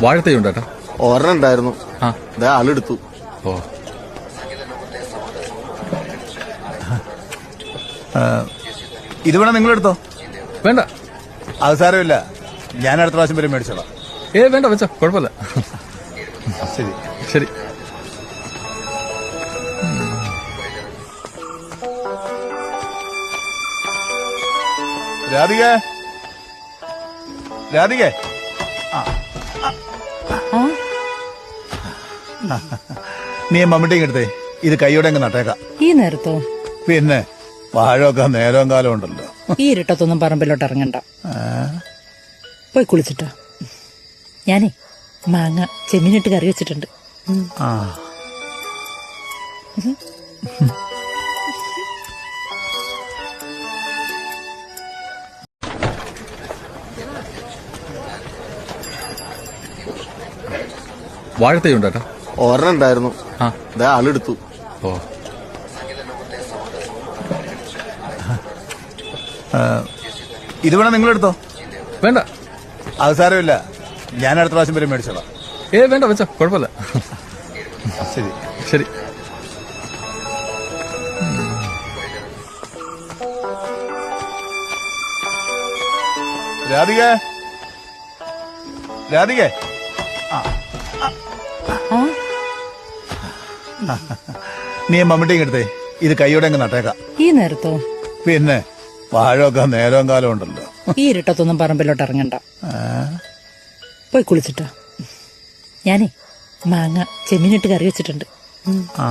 വാഴത്തൈ ഉണ്ട് ഏട്ടാ. ഒരെണ്ണം ഉണ്ടായിരുന്നു, ആ ആളെടുത്തു. ഓ ഇത് വേണം നിങ്ങളെടുത്തോ. വേണ്ട. അത് സാരമില്ല, ഞാൻ അടുത്ത പ്രാവശ്യം വരെ മേടിച്ചോളാം. വേണ്ട വെച്ചോ, കുഴപ്പമില്ല. ശരി ശരി. രാധിക, രാധിക, നീ മമ്മൂട്ടിയും എടുത്തേ. ഇത് കൈയോടെ അങ്ങ് നട്ടേക്കാം. ഈ നേരത്തോ? പിന്നെ വാഴൊക്കെ നേരവും കാലം ഉണ്ടല്ലോ. ഈ ഇരുട്ടത്തൊന്നും പറമ്പിലോട്ട് ഇറങ്ങണ്ട, പോയി കുളിച്ചിട്ടോ. ഞാനേ മാങ്ങ ചെമ്മീനിട്ട് കറി വെച്ചിട്ടുണ്ട്. ആ വാഴത്തൈ ഉണ്ട് ഏട്ടാ. ഒരെണ്ണം ഉണ്ടായിരുന്നു, ആ ആളെടുത്തു. ഓ ഇത് വേണം നിങ്ങളെടുത്തോ. വേണ്ട. അത് സാരമില്ല, ഞാൻ അടുത്ത പ്രാവശ്യം വരെ മേടിച്ചോളാം. വേണ്ട വെച്ചോ, കുഴപ്പമില്ല. ശരി ശരി. രാധിക, രാധിക, നീ മമ്മൂട്ടിയും എടുത്തേ. ഇത് കൈയോടെ അങ്ങ് നട്ടേക്കാം. ഈ നേരത്തോ? പിന്നെ വാഴൊക്കെ നേരവും കാലം ഉണ്ടല്ലോ. ഈ ഇരുട്ടത്തൊന്നും പറമ്പിലോട്ട് ഇറങ്ങണ്ട, പോയി കുളിച്ചിട്ടോ. ഞാനേ മാങ്ങ ചെമ്മീനിട്ട് കറി വെച്ചിട്ടുണ്ട്. ആ